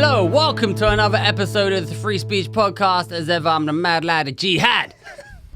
Hello, welcome to another episode of the Free Speech Podcast. As ever, I'm the mad lad of Jihad,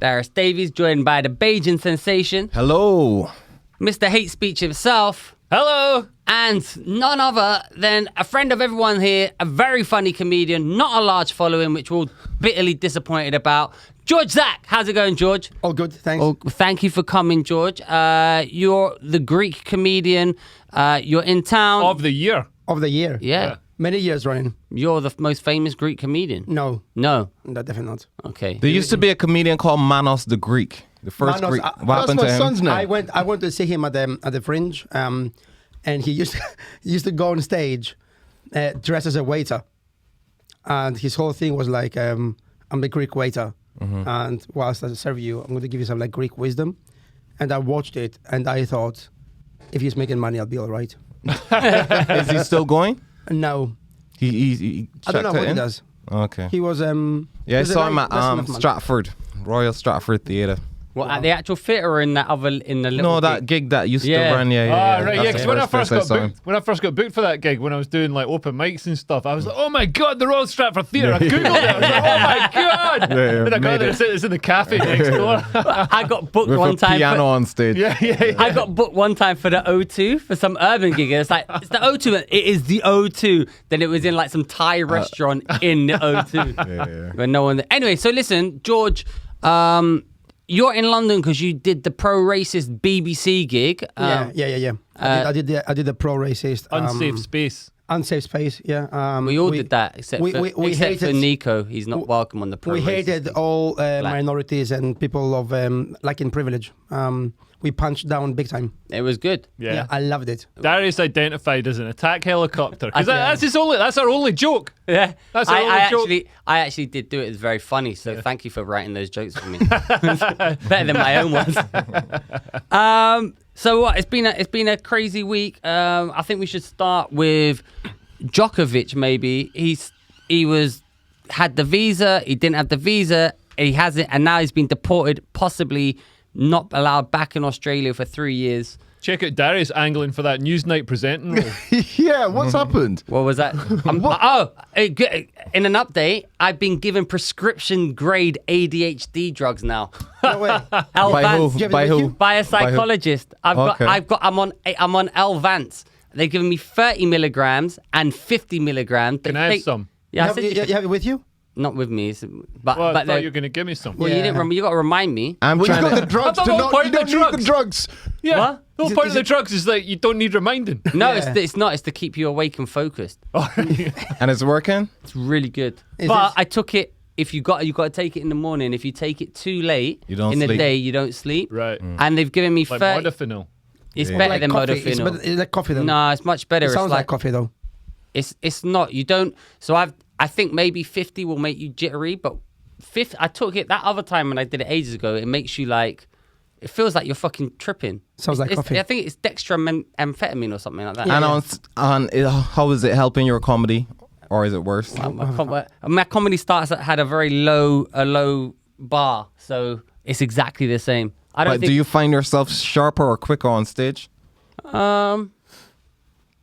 Darius Davies, joined by the Bajan sensation. Hello. Mr. Hate Speech himself. Hello. And none other than a friend of everyone here, a very funny comedian, not a large following, which we're all bitterly disappointed about. George Zach, how's it going, George? All good, thanks. Oh, thank you for coming, George. You're the Greek comedian. You're in town. Of the year. Of the year. Yeah. Many years running. You're the most famous Greek comedian. No, definitely not. Okay. There used to be a comedian called Manos the Greek. The first Manos, Greek. What that's happened my to him? son's name. I went to see him at the Fringe, and he used to go on stage dressed as a waiter, and his whole thing was like, I'm the Greek waiter, and whilst I serve you, I'm going to give you some like Greek wisdom. And I watched it, and I thought, if he's making money, I'll be all right. Is he still going? No, He I don't know checked it what he in? does. Okay. He was Yeah, I was a saw him very at less enough man. Stratford, Royal Stratford Theatre. What, at the actual theatre or in the little No, that gig? gig that used to Yeah. run. Yeah. Right, yeah. That's Because the when I first got place saw him. booked, for that gig, when I was doing like open mics and stuff, I was like, "Oh my god, the Royal Stratford Theatre!" I googled it. I was like, "Oh my god!" Then I got there. It's in the cafe next door. I got booked With one a time. piano on stage. yeah. I got booked one time for the O2 for some urban gig. And it's like, it's the O2. It is the O2. Then it was in like some Thai restaurant in the O2. Yeah. But no one. Anyway, so listen, George, you're in London because you did the pro-racist BBC gig. Yeah. I did the pro-racist Unsafe space. unsafe space. Yeah, We all did that, except we for hated Nico. He's not welcome on the pro-racist. We hated all minorities and people of lacking privilege. We punched down big time. It was good. Yeah. I loved it. Darius identified as an attack helicopter because Yeah. that's our only joke. Yeah, That's our only joke. I actually did do it. It was very funny. So thank you for writing those jokes for me. Better than my own ones. So what? It's been a crazy week. I think we should start with Djokovic. Maybe he had the visa. He didn't have the visa. He has it, and now he's been deported. Possibly not allowed back in Australia for 3 years. Check out Darius angling for that Newsnight presenting role. Yeah, what's happened? What was that? In an update, I've been given prescription grade ADHD drugs now. No way. By who? you have it By with who? you? By a psychologist. I'm on L-Vance. They've given me 30 milligrams and 50 milligrams. Can I have some? Yeah, I You said have it with you? not with me. But Well, I but thought you were going to give me some. well, you Yeah. didn't remember. You got to remind me. I'm Well, you trying got the to. drugs I to thought the not. point You of don't the need the drugs. Yeah. What? The whole Is point it- of the drugs is that you don't need reminding. No, Yeah. it's not. It's to keep you awake and focused. And it's working? It's really good. Is But it- I took it. If you got to take it in the morning. If you take it too late You don't in the sleep. day, you don't sleep. Right. And they've given me Like 30. modafinil. It's Yeah. better Like than coffee. It's modafinil. like coffee though. No, it's much better. It It's sounds like coffee though. It's not. You don't. So I think maybe 50 will make you jittery, but 50. I took it that other time when I did it ages ago. It makes you like. It feels like you're fucking tripping. Sounds like coffee. I think it's dextroamphetamine or something like that. Yeah. And how is it helping your comedy? Or is it worse? My comedy starts had a very low bar, so it's exactly the same. I don't But think. do you find yourself sharper or quicker on stage?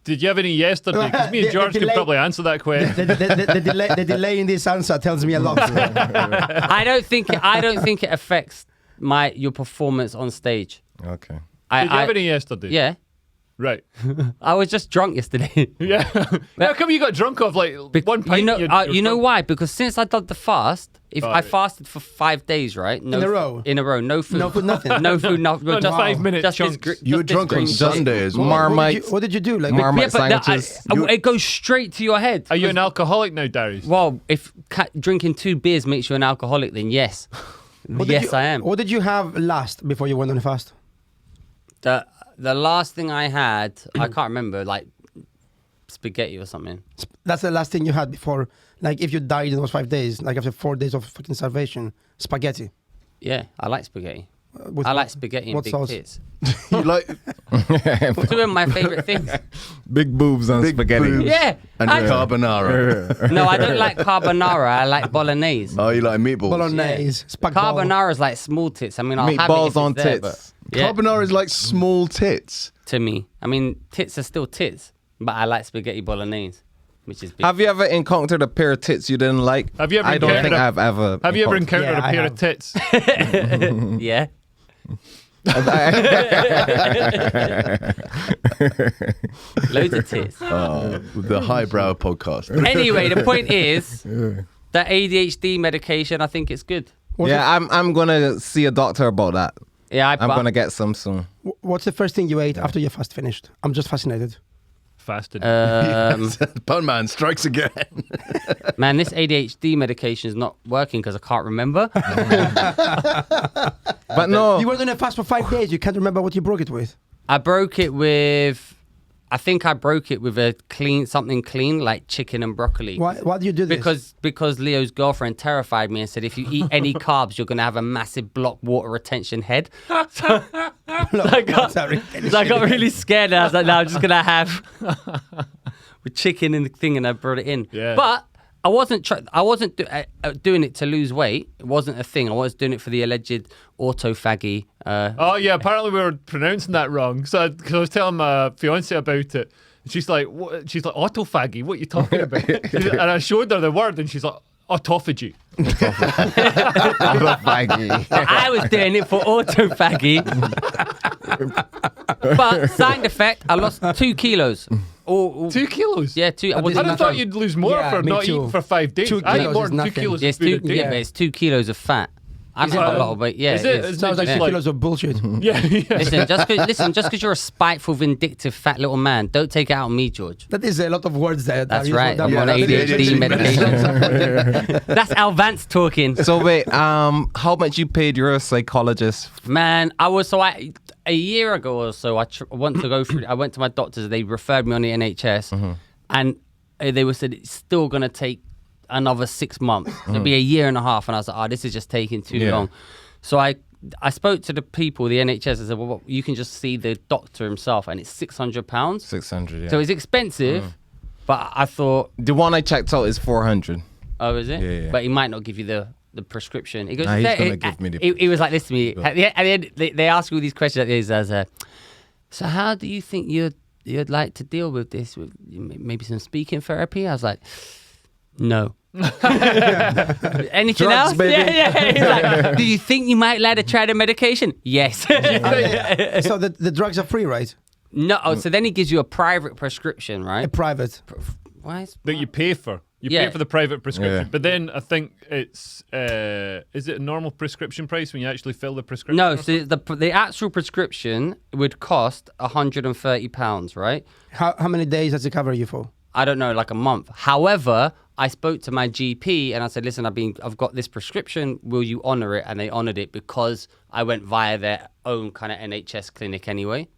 Did you have any yesterday? Because me and The George could delay- probably answer that question. The delay in this answer tells me a lot. I don't think it affects your performance on stage. Okay. I Did you have any yesterday? Yeah, Right. I was just drunk yesterday. Yeah. How come you got drunk off like one pint? You know why? Because since I did the fast, I Right. fasted for 5 days, right? No, In a row? In a row, no food. No food, nothing? No food, no. No, just 5 minute just this chunks. gr- You were just this drunk on green- Sunday as well. Marmite. What did you do? Like Marmite Yeah, but sandwiches. it goes straight to your head. Are you an alcoholic now, Darius? Well, if drinking 2 beers makes you an alcoholic, then yes. Yes, I am. What did you have last before you went on a fast? The last thing I had, I can't remember, like spaghetti or something. That's the last thing you had before. Like if you died in those 5 days, like after 4 days of fucking starvation, spaghetti. Yeah, I like spaghetti. With I what- like spaghetti and what big sauce? tits. You like 2 of my favorite things. Big boobs and big spaghetti. boobs Yeah. and carbonara. No, I don't like carbonara. I like bolognese. Oh, you like meatballs? Bolognese, spag bol. Carbonara is like small tits. I mean, I'll have it if Meatballs it's on there, tits. but yeah, Carbonara is like small tits. to me. I mean, tits are still tits, but I like spaghetti bolognese. which is big. Have you ever encountered a pair of tits you didn't like? Have you ever I don't think encountered I've ever. Have you ever encountered- encountered Yeah, a pair I of tits? Yeah. Loads of tits. The highbrow podcast. Anyway, the point is that ADHD medication, I think it's good. Yeah, I'm gonna see a doctor about that. Yeah, I'm gonna get some soon. What's the first thing you ate after your fast finished? I'm just fascinated. Fasted. Bun man strikes again. Man, this ADHD medication is not working because I can't remember. But no, You were doing a fast for 5 days. You can't remember what you broke it with. I broke it with something clean like chicken and broccoli. Why do you do this? Because Leo's girlfriend terrified me and said if you eat any carbs you're gonna have a massive block water retention head. So I got really scared and I was like, no, I'm just gonna have with chicken and the thing, and I brought it in. Yeah. But I wasn't doing it to lose weight. It wasn't a thing. I was doing it for the alleged autophagy. Oh yeah, apparently we were pronouncing that wrong. So because I was telling my fiance about it, and she's like, "What?" She's like, "Autophagy? What are you talking about?" And I showed her the word, and she's like, "Autophagy." I was doing it for autophagy. But side effect, I lost 2 kilos. 2 kilos? Yeah, 2. But this I'd is have thought nothing. you'd lose more Yeah, for me not too. eating for 5 days. 2 I eat kilos more is than 2 nothing. kilos Yeah, of food a day. yeah, but it's 2 kilos of fat. I've got a lot of weight. Yeah, Is it? it is. Is Sounds like Yeah. 2 kilos of bullshit. Yeah, yeah. Listen, just because you're a spiteful, vindictive, fat little man, don't take it out on me, George. That is a lot of words there. That's Darius. right. I'm Yeah, on that's ADHD it. medication. That's Al Vance talking. So wait, how much you paid your psychologist? Man, a year ago or so, I went to my doctors. They referred me on the NHS, and they said it's still going to take another 6 months. It'll be a year and a half, and I was like, this is just taking too long. So I spoke to the people, the NHS. I said, well, you can just see the doctor himself, and it's £600. 600. Yeah. So it's expensive, but I thought, The one I checked out is 400. oh, is it? Yeah. But he might not give you the prescription. He goes, Nah, he's "Yeah, gonna give me the He was like this to me. At the end, they ask you all these questions. So how do you think you'd like to deal with this? With maybe some speaking therapy? I was like, no. Anything Drugs, else? baby. Yeah. He's like, do you think you might like to try the medication? Yes. So the drugs are free, right? No. Oh, so then he gives you a private prescription, right? A private. Why is That you pay for. You Yeah. pay for the private prescription. Yeah. But then I think it's, is it a normal prescription price when you actually fill the prescription? No, so the actual prescription would cost £130, right? How many days does it cover you for? I don't know, like a month. However, I spoke to my GP and I said, listen, I've got this prescription. Will you honour it? And they honoured it because I went via their own kind of NHS clinic anyway.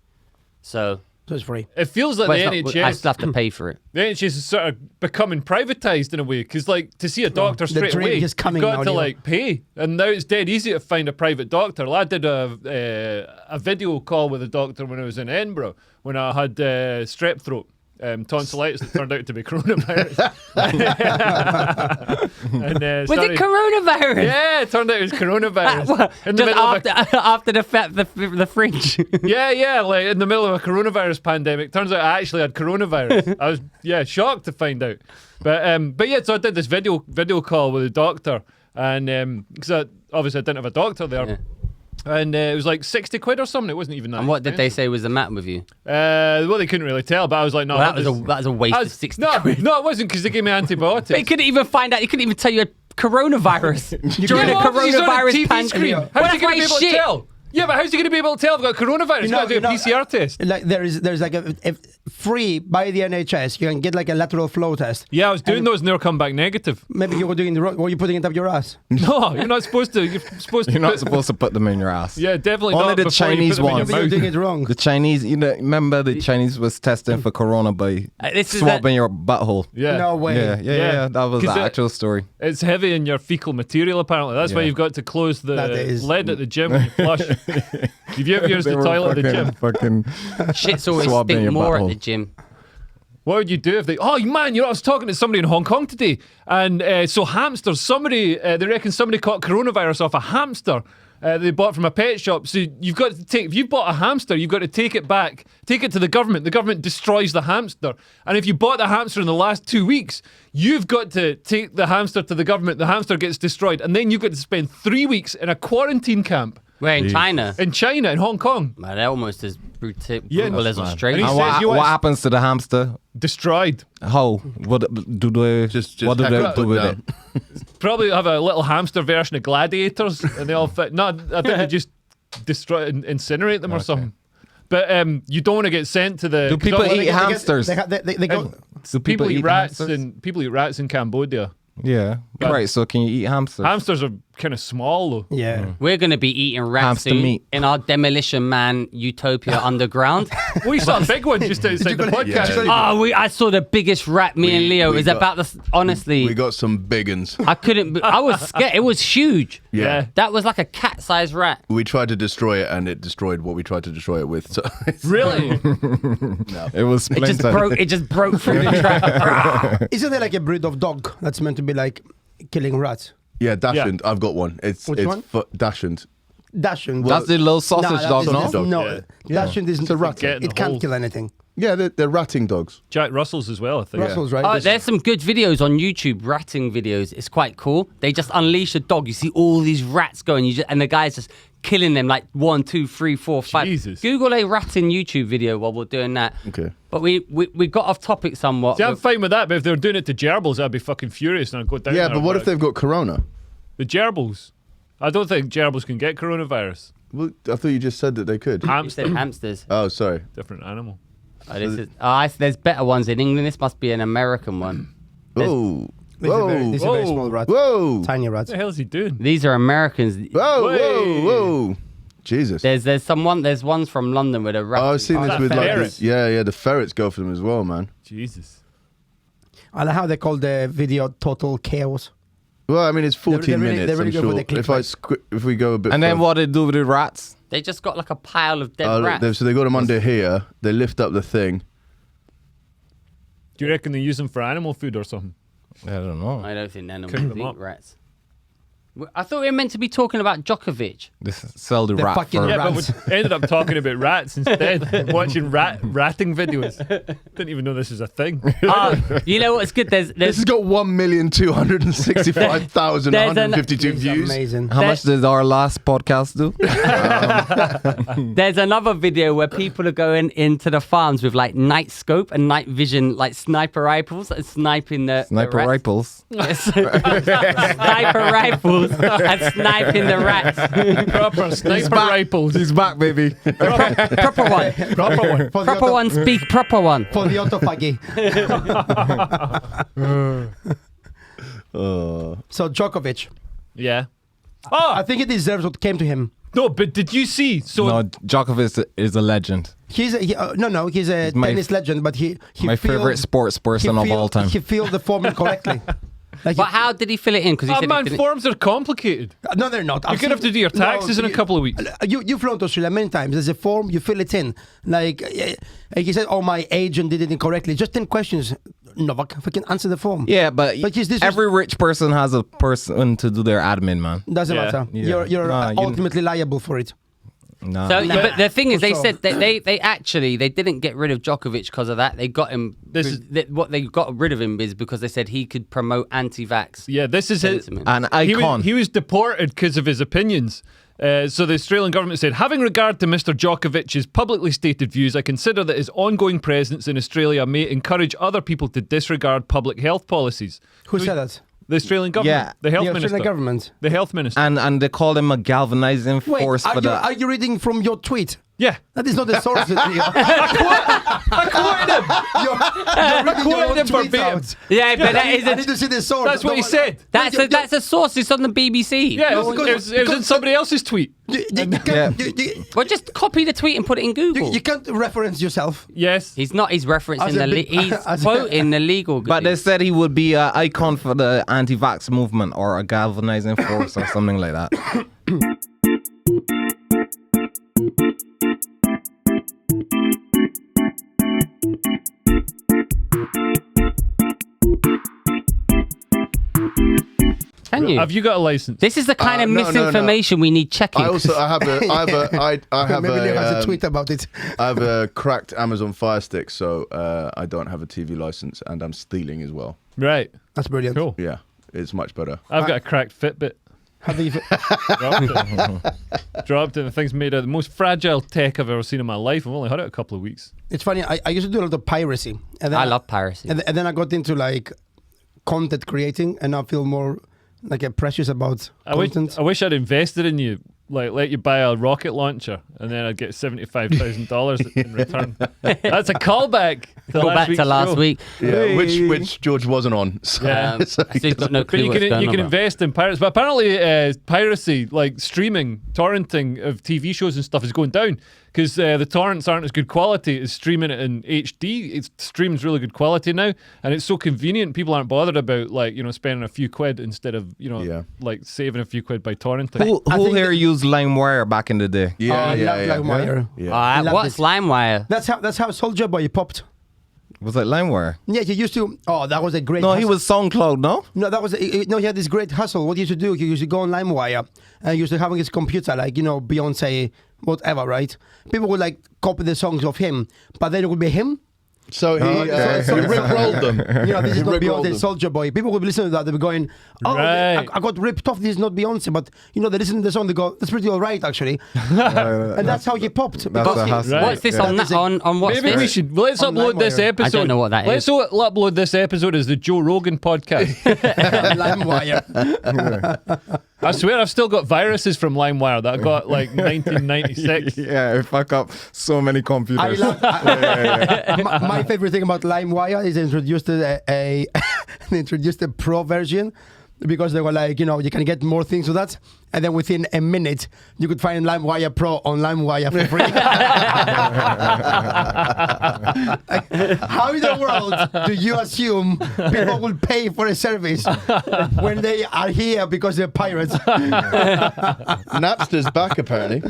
So it's free. It feels like but the it's not- NHS. I still have to pay for it. The NHS is sort of becoming privatised in a way, because like to see a doctor the straight dream away, is coming you've got now, to Leo. like pay, and now it's dead easy to find a private doctor. I did a video call with a doctor when I was in Edinburgh when I had strep throat. Tonsillitis that turned out to be coronavirus. And, Was it coronavirus? Yeah, it turned out it was coronavirus. In the Just middle of after the fringe. yeah, like in the middle of a coronavirus pandemic. Turns out I actually had coronavirus. I was shocked to find out. But yeah, so I did this video call with a doctor, and because obviously I didn't have a doctor there. Yeah. And it was like 60 quid or something. It wasn't even that. And what did they expensive. say was the matter with you? Well, they couldn't really tell, but I was like, no. Well, that was a waste of 60 quid. No, it wasn't, because they gave me antibiotics. They couldn't even find out. He couldn't even tell you had coronavirus during a Yeah, well, he's on a coronavirus TV pandemic. screen. Well, How's that's he going why to be he's able to shit. tell? Yeah, but how's he going to be able to tell I've got coronavirus? He's got to do a PCR test. Like there's like a free by the NHS. You can get like a lateral flow test. Yeah, I was doing those and they were coming back negative. Maybe you were doing the wrong. Were you putting it up your ass? No, you're not supposed to. You're supposed to. You're not supposed to put them in your ass. Yeah, definitely Only not. the before you Chinese put them in your ones. Maybe you're mouth. doing it wrong. The Chinese, remember the Chinese was testing for corona by This is swabbing your butthole. Yeah. No way. Yeah. That was the 'Cause actual story. It's heavy in your fecal material, apparently. That's why Yeah. you've got to close the That is- lid at the gym when you flush. If you ever used the toilet at the gym, Fucking Shit's always Swabbing stink your more at butthole. the gym. what would you do if they... Oh, man, I was talking to somebody in Hong Kong today, and so hamsters, they reckon somebody caught coronavirus off a hamster, They bought from a pet shop. So you've got to take, if you bought a hamster, you've got to take it back, take it to the government. The government destroys the hamster. And if you bought the hamster in the last 2 weeks, you've got to take the hamster to the government. The hamster gets destroyed. And then you've got to spend 3 weeks in a quarantine camp. We're in China. In China, in Hong Kong. Man, they're almost as brutal as man. Australia. And he says you What want- happens to the hamster? Destroyed. How? What do they? Just what do have they it do put with down. it? Probably have a little hamster version of gladiators, and they all fit. No, I think they just destroy, incinerate them or something. But you don't want to get sent to the. Do 'cause people obviously eat hamsters? They go. Do people eat rats hamsters? and people eat rats in Cambodia. Yeah. Right. So can you eat hamsters? Hamsters are kind of small though. Yeah. We're going to be eating rats Hamster soon meat. in our Demolition Man Utopia Underground. We saw a big one just outside the podcast. Yeah. I saw the biggest rat. Me and Leo. we It's got- about the. Honestly, We got some big uns. I couldn't. I was scared. It was huge. Yeah. That was like a cat-sized rat. We tried to destroy it, and it destroyed what we tried to destroy it with. So it's- Really? It was It just splintered. broke. It just broke through the trap. Isn't there like a breed of dog that's meant to be like killing rats? yeah, Dachshund. I've got one. It's Which one? Dachshund. Dachshund. That's the little sausage dog, no? No, Yeah. Dachshund isn't a rat. Get in It the can't hole. kill anything. Yeah, they're ratting dogs. Jack Russell's as well, I think. Russell's right. Oh, This- there's some good videos on YouTube, ratting videos. It's quite cool. They just unleash a dog. You see all these rats going, and the guy's just killing them like 1, 2, 3, 4, 5. Jesus. Google a ratting YouTube video while we're doing that. Okay. But we got off topic somewhat. See, I'm fine with that, but if they were doing it to gerbils, I'd be fucking furious and I'd go down Yeah, there. but what if they've got corona? The gerbils? I don't think gerbils can get coronavirus. Well, I thought you just said that they could. You Hamster, said hamsters. Oh, sorry. different animal. There's better ones in England. This must be an American one. Whoa. These are very, Whoa. these are very Whoa. small rats. Whoa. Tiny rats. What the hell is he doing? These are Americans. Whoa, Way. whoa, whoa. Jesus. There's ones from London with a rat. Oh, I've seen Oh, this that with like ferret. this. Yeah, the ferrets go for them as well, man. Jesus. I like how they call the video total chaos. Well, I mean, it's 14 They're really- minutes. they're really I'm good for sure. the If we go a bit, And then further- what they do with the rats? They just got like a pile of dead Oh, rats. so they got them under here. They lift up the thing. Do you reckon they use them for animal food or something? I don't know. I don't think none of Cook them them eat up. rats. I thought we were meant to be talking about Djokovic. This sell the The rat fucking for Yeah, rats. but we ended up talking about rats instead, watching ratting videos. Didn't even know this was a thing. You know what's good? This has got 1,265,152 It's views. amazing. How much did our last podcast do? There's another video where people are going into the farms with like night scope and night vision, like sniper rifles, and sniping the Sniper rats. rifles. Sniper rifles and sniping the rats. Proper sniper rifles. He's back, baby. Proper one. Proper one. For the Proper auto- one. Speak proper one. For the autophagy. So Djokovic, Yeah. I think he deserves what came to him. No, but did you see? So No, Djokovic is a legend. He's a, he's a my- tennis legend, but he My favorite sports person of all time. He filled the form incorrectly. Like But how did he fill it in? Because he said he man, didn't. forms are complicated. no, they're not. You're going to have to do your taxes in a couple of weeks. You've flown to Australia many times. There's a form, you fill it in. Like he said, oh, my agent did it incorrectly. Just 10 questions. Novak, if I can answer the form. Yeah, but this every rich person has a person to do their admin, man. Doesn't Yeah. matter. Yeah. You're Nah, you- ultimately liable for it. Nah. So, Nah, but the thing is, for they sure. said that they actually didn't get rid of Djokovic because of that. They got him. What they got rid of him is because they said he could promote anti-vax. Yeah, this is his. sentiment. An He icon. was, he was deported because of his opinions. So the Australian government said, having regard to Mr. Djokovic's publicly stated views, I consider that his ongoing presence in Australia may encourage other people to disregard public health policies. Who said that? The Australian government. Yeah. The health The minister. Australian government. The health minister. and they call him a galvanizing force for the. Are you reading from your tweet? yeah. That is not the source. You're quoted him verbatim. out. Yeah, but that is I need to see the source. That's what he said. that's a source. It's on the BBC. Yeah, No, it was in because- somebody else's tweet. You can't, Yeah. Well, just copy the tweet and put it in Google. you can't reference yourself. Yes. He's not. He's referencing As a the. big- He's as a- quoting the legal. But they said he would be an icon for the anti-vax movement or a galvanizing force or something like that. Thank Can you? Have you got a license? This is the kind of no, misinformation we need checking. I have Maybe Leo has a a tweet about it. I have a cracked Amazon Fire Stick, so I don't have a TV license, and I'm stealing as well. Right. That's brilliant. Cool. Yeah, it's much better. I've got a cracked Fitbit. How do you feel? Dropped it. The thing's made of the most fragile tech I've ever seen in my life. I've only had it a couple of weeks. It's funny. I used to do a lot of piracy. And then I love piracy. And then I got into like content creating, and I feel more like precious about content. I wish I'd invested in you. Like, let you buy a rocket launcher, and then I'd get $75,000 in return. That's a callback. Go back to last week. Yeah, which George wasn't on. So, Yeah. so I still got no But clue you what's can going on. invest in pirates. But apparently, piracy, like streaming, torrenting of TV shows and stuff, is going down because the torrents aren't as good quality as streaming it in HD. It streams really good quality now, and it's so convenient. People aren't bothered about spending a few quid instead of like saving a few quid by torrenting. Who here used LimeWire back in the day? I love LimeWire. Yeah. love What's this. LimeWire? That's how Soldier Boy popped. Was it LimeWire? Yeah, he used to. Oh, that was a great. No, hustle. he was SoundCloud, no? No, that was no. He had this great hustle. What he used to do, he used to go on LimeWire and he used to have on his computer, like Beyonce, whatever, right? People would like copy the songs of him, but then it would be him. So he rickrolled them. This is not Rickrolled Beyonce, them. Soldier Boy. People would listen to that. They were going, "Oh, Right. I got ripped off. This is not Beyonce." But they listen to the song. They go, "That's pretty all right, actually." And that's how he popped. That's because a he- hustle. Right. What's this on what's Maybe this? we should let's On upload this LimeWire. episode. I don't know what that let's upload this episode as the Joe Rogan podcast. LimeWire. I swear I've still got viruses from LimeWire that I got like 1996. Yeah, it fuck up so many computers. My favorite thing about LimeWire is they introduced they introduced a pro version because they were like, you can get more things with that. And then within a minute, you could find LimeWire Pro on LimeWire for free. How in the world do you assume people will pay for a service when they are here because they're pirates? Napster's back apparently.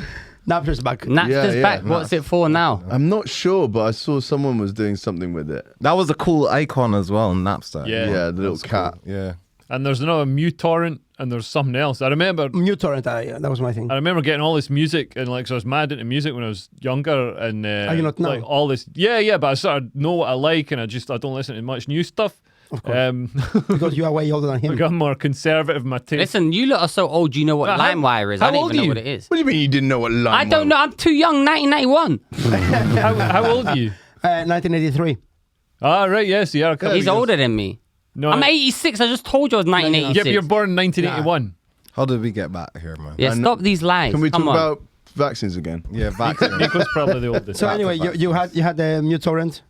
Napster's back. Napster's Yeah, back. yeah. What's it for now? I'm not sure, but I saw someone was doing something with it. That was a cool icon as well, Napster. Yeah. Yeah, the little That's cat. cool. Yeah. And there's another MuTorrent and there's something else. I remember MuTorrent, that was my thing. getting all this music and so I was mad into music when I was younger and Are you not now? like all this but I sort of know what I like and I don't listen to much new stuff. Of course. Because you are way older than him. Become more conservative in my taste. Listen, you lot are so old. You know what How- LimeWire is? how I don't old even know are you? what it is. What do you mean you didn't know what LimeWire I don't know. I'm too young. 1991. how old are you? 1983. Ah, right, yes, you are. He's older than me. No, I'm 86. I just told you I was 1986. Yeah, but you're born in 1981. How did we get back here, man? Yeah, And stop these lies. Can we Come talk on. about vaccines again? Yeah, vaccine. Nico's probably the oldest. So anyway, you had the MuTorrent.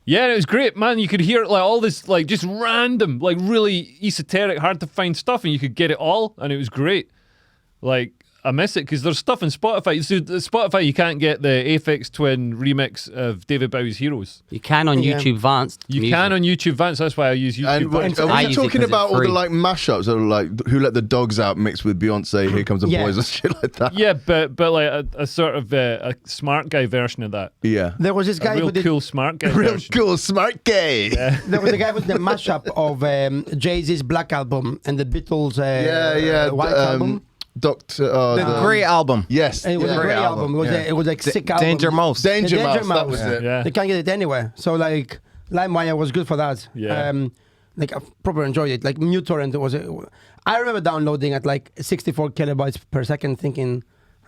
Yeah, it was great, man. You could hear like all this, like just random, like really esoteric, hard to find stuff, and you could get it all, and it was great. Like I miss it because there's stuff in Spotify. So Spotify, you can't get the Aphex Twin remix of David Bowie's Heroes. You can on Yeah. YouTube Advanced. You Music. can on YouTube Vance. That's why I use YouTube. And Vance. are I we use it 'cause talking it's about all the free. like mashups of like Who Let the Dogs Out mixed with Beyonce, Here Comes the Yeah. Boys and shit like that? Yeah, but like a sort of a smart guy version of that. Yeah. There was this guy A real who did. cool smart guy Real version. cool, smart gay. There was a guy with the mashup of Jay-Z's Black Album and the Beatles' White Album. Doctor. The great album. Yes. And it was a yeah. great album. It was it was like sick album. Danger Mouse. Danger The Mouse. That was it. Yeah. They can't get it anywhere. So like LimeWire was good for that. Yeah. Like I proper enjoyed it. Like MuTorrent was. I remember downloading at like 64 kilobytes per second, thinking,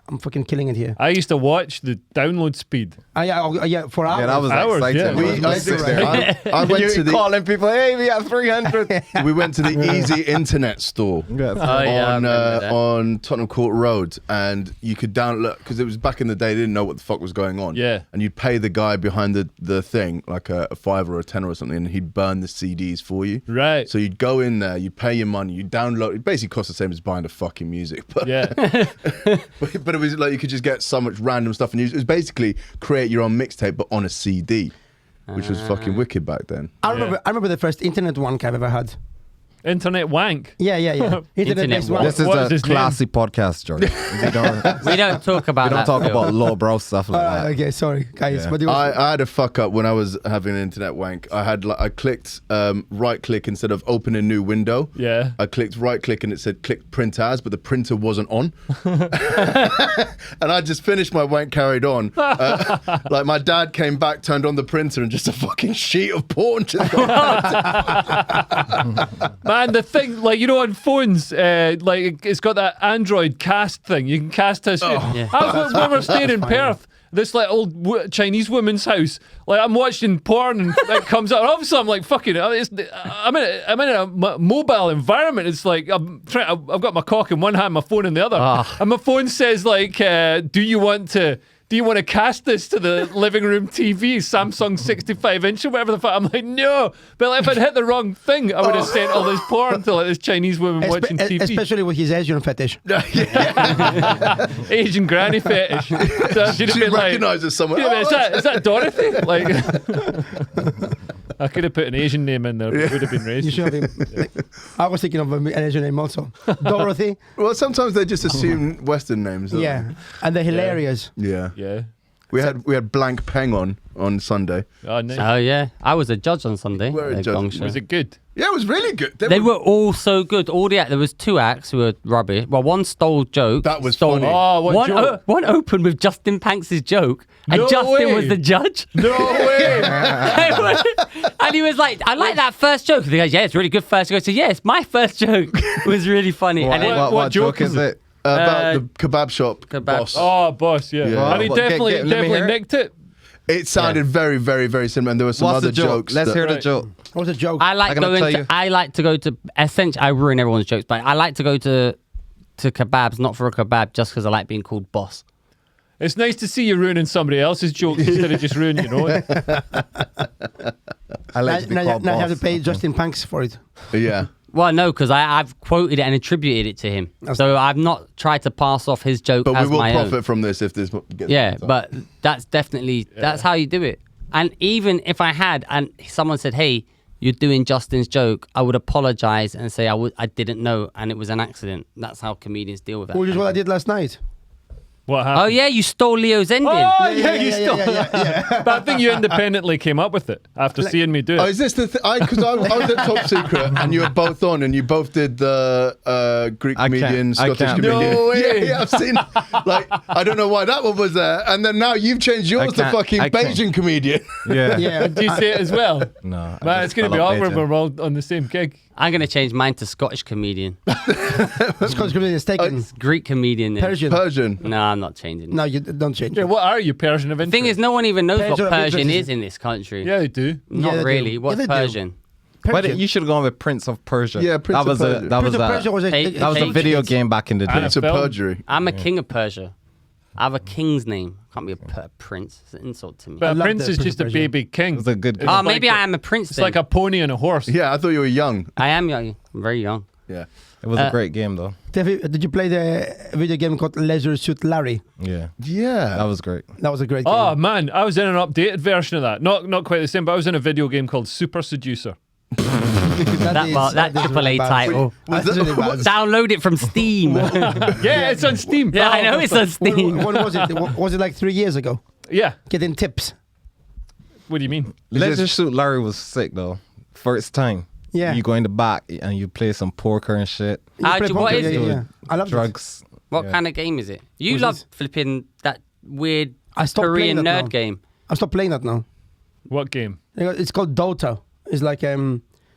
I'm fucking killing it here. I used to watch the download speed. Yeah, for hours. Yeah, that was Hours, exciting. yeah. man. I went to the calling people, hey, we have 300. we went to the Easy Internet store Yes. Oh, yeah, I remember that. on Tottenham Court Road, and you could download because it was back in the day. They didn't know what the fuck was going on. Yeah. and you'd pay the guy behind the thing like a $5 or a $10 or something, and he'd burn the CDs for you. Right. So you'd go in there, you'd pay your money, you download. It basically cost the same as buying the fucking music, but Yeah. but it was like you could just get so much random stuff, and it was basically create your own mixtape but on a CD, which was fucking wicked back then. I remember the first internet wank I've ever had. Internet wank. Yeah. Internet-based what? one. This is What a is his classy podcast, George. We don't talk about We don't that. talk Phil. about lowbrow stuff like that. Okay, sorry, guys. Yeah. But it was, I had a fuck up when I was having an internet wank. I clicked right click instead of open a new window. Yeah. I clicked right click and it said click print as, but the printer wasn't on. And I just finished my wank, carried on. Like my dad came back, turned on the printer, and just a fucking sheet of porn just Man, the thing, like, you know, on phones, like, it's got that Android cast thing. You can cast history. Yeah. When we're staying in fine, Perth, this like old Chinese woman's house, like, I'm watching porn and it comes out. And obviously, I'm like, fucking, I'm in a mobile environment. It's like, I've got my cock in one hand, my phone in the other. And my phone says, like, do you want to cast this to the living room TV, Samsung 65-inch or whatever the fuck? I'm like, no. But like, if I'd hit the wrong thing, I would have sent all this porn to like this Chinese woman watching TV. especially with his Asian fetish. Asian granny fetish. So she'd have she been like, recognises someone. yeah, is that Dorothy? Like, I could have put an Asian name in there, but it would have been You racist. should have. I was thinking of an Asian name also. Dorothy. Well, sometimes they just assume Western names. Don't Yeah, and they're hilarious. they? Yeah. Yeah. We had Blank Peng on Sunday. Oh, nice. Oh yeah, I was a judge on Sunday. Were a at judge. Gong Show. Was it good? Yeah, it was really good. They were all so good. All the there was 2 acts who were rubbish. Well, one stole jokes. That was stole funny. Oh, what joke? One opened with Justin Panks' joke, and No Justin way. was the judge. No way. And he was like, "I like that first joke." And he goes, "Yeah, it's really good first joke." So yeah, it's my first joke. It was really funny. What, And then, what joke is it? About the kebab shop Kebab boss. shop. Oh, boss, yeah. Yeah. And he Well, definitely let me hear it. nicked it. It sounded very, very, very similar, and there were some What's other the joke? jokes. Let's that- hear the Right. joke. What was a joke? I like I'm gonna going. tell To, you. I like to go to. Essentially, I ruin everyone's jokes, but I like to go to kebabs, not for a kebab, just because I like being called boss. It's nice to see you ruining somebody else's jokes instead of just ruining your own. I like to be now called you have to boss. pay Justin Panks for it. Yeah. Well, no, because I've quoted it and attributed it to him. So I've not tried to pass off his joke But as we will my profit own. from this if this gets Yeah, picked up. but that's definitely that's how you do it. And even if I had, and someone said, "Hey, you're doing Justin's joke," I would apologize and say I didn't know and it was an accident. That's how comedians deal with that. Which is what I did last night. What happened? Oh yeah, you stole Leo's ending. Oh, yeah, you still. yeah. But I think you independently came up with it after seeing me do it. Oh, is this the thing? Because I was at Top Secret and you were both on and you both did the Greek I can't- comedian, I Scottish can't. comedian. No way. Yeah, I've seen. Like, I don't know why that one was there. And then now you've changed yours to can't- fucking I can't. Bayesian comedian. Yeah. Yeah. Do you say it as well? No. I Man, just it's going to fell be off awkward Bayesian. when we're all on the same gig. I'm gonna change mine to Scottish comedian, Scottish comedian is taken. Greek comedian. then. Persian. Persian. No, I'm not changing. No, you don't change. Yeah, what are you, Persian of The interest? thing is, no one even knows what Persian of Persian interest is in this country. Yeah, they do. Not Yeah, they do. really. Yeah, What's they do. Persian? Why Persian. you should have gone with Prince of Persia. Yeah, Prince that of was Persia. a that was Prince of Persia a was a, Hey, that was a Hey, video kids. game back in the day. And It's a film. perjury. I'm a king of Persia. I have a king's name. Can't be a prince. It's an insult to me. But a love prince the is Prince just of a Persia. baby king. It was a good It's game. Oh, like maybe a- I am a prince. It's like a pony and a horse. Yeah, I thought you were young. I am young. I'm very young. Yeah. It was a great game though. Did you play the video game called Leisure Suit Larry? Yeah. Yeah. That was great. That was a great game. Oh man, I was in an updated version of that. Not quite the same, but I was in a video game called Super Seducer. That is triple A bad. title. Was That's that- really bad. Download it from Steam. Yeah, it's on Steam. Yeah, I know it's on Steam. When was it? Was it like 3 years ago? Yeah. Getting tips. What do you mean? Leisure Suit Larry was sick though. First time. Yeah. You go in the back and you play some poker and shit. You What play is poker, it? yeah. I love Drugs. What Yeah. kind of game is it? You What's love this? flipping that weird I stopped Korean playing that nerd now. game. I stopped playing that now. What game? It's called Dota. It's like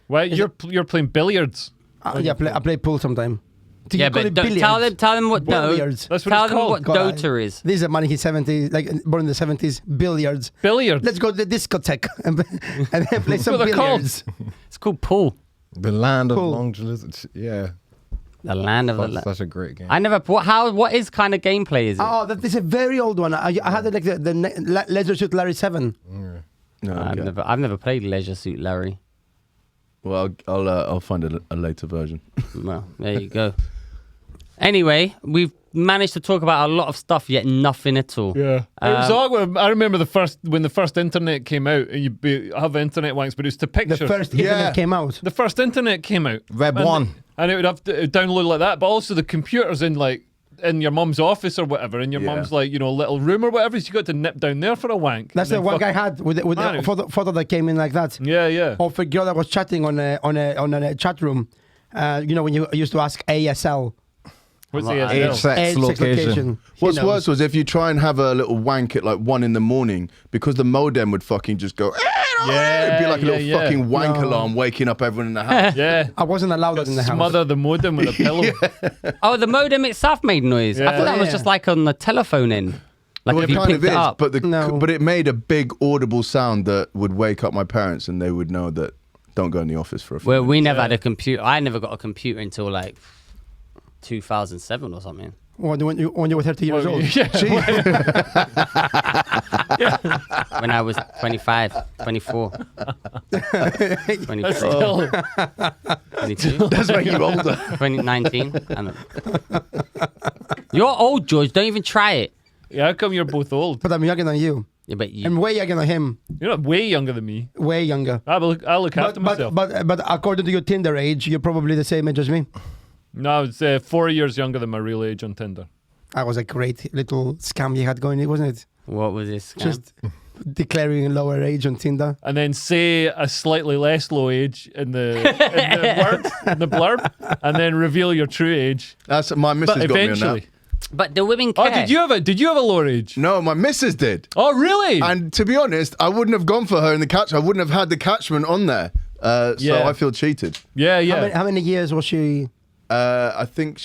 Why you're playing billiards? yeah, I play pool sometime. Do you Yeah, call but it don't, billiards? tell them what Billiards. That's what tell it's them called. what God, Dota is. This is a man in his 70s, like born in the 70s. Billiards. Billiards. Let's go to the discotheque and then play some what they're called. billiards. It's called Pool. The land of Cool. long yeah. The land of the. That's such a great game. I never. What is kind of gameplay is it? Oh, that is a very old one. I had it like the Leisure Suit Larry 7. No, okay. I've never played Leisure Suit Larry. Well, I'll find a later version. Well, there you go. Anyway, we've managed to talk about a lot of stuff, yet nothing at all. Yeah, it was awkward. I remember when the first internet came out, and you have internet wanks, but it was to pictures. The first internet came out. The first internet came out. Web 1. And it would have to download like that, but also the computers in your mum's office or whatever, in your mum's little room or whatever, so you got to nip down there for a wank. That's the wank I had with the photo that came in like that. Yeah. Of a girl that was chatting on a chat room. When you used to ask ASL. What's the Age, sex, location. What's worse was if you try and have a little wank at like 1 a.m, because the modem would fucking just go. It'd be like a little fucking wank alarm waking up everyone in the house. Yeah. I wasn't allowed that in the house. Smother the modem with a pillow. Oh, the modem itself made noise. Yeah. I thought that was just like on the telephone end. Like Well, if it you kind picked of it is, up. but it made a big audible sound that would wake up my parents, and they would know that don't go in the office for a few Well, we minutes. never had a computer. I never got a computer until like 2007 or something. When you were 30 years old. When I was 25, 24, 23, Still, 22, Does make you older. 2019. I don't know. You're old, George. Don't even try it. how come you're both old? But I'm younger than you. Yeah, but you, I'm way younger than him. You're not way younger than me. Way younger. I look after myself. But according to your Tinder age, you're probably the same age as me. No, I was 4 years younger than my real age on Tinder. That was a great little scam you had going, wasn't it? what was this? Scam? Just declaring a lower age on Tinder. And then say a slightly less low age in the blurb, and then reveal your true age. That's my missus got me on Eventually. that. But the women care. Oh, did you have a lower age? No, my missus did. Oh, really? And to be honest, I wouldn't have gone for her in the catch. I wouldn't have had the catchment on there. So Yeah. I feel cheated. Yeah. How many years was she? I think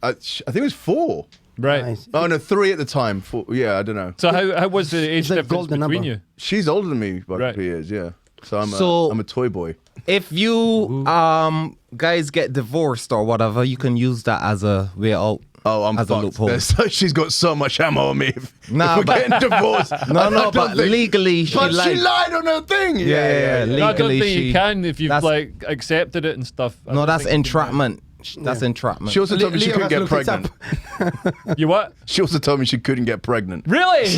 I think it was 4. Right. Nice. Oh no, 3 at the time. 4, yeah, I don't know. So how was the age It's a difference golden between number. you? She's older than me by Right. 3 years. Yeah. So I'm a toy boy. If you guys get divorced or whatever, you can use that as a way out. Oh, I'm as a fucked. loophole. She's got so much ammo on me. If Nah, we're but- getting divorced. No, I don't but think- legally she But she lied. lied on her thing. Yeah. No, I don't Legally, think you can if you've that's- accepted it and stuff. I No, don't that's think you can. entrapment. That's entrapment. She also told me she Leo couldn't has get looked it pregnant. You what? She also told me she couldn't get pregnant. Really?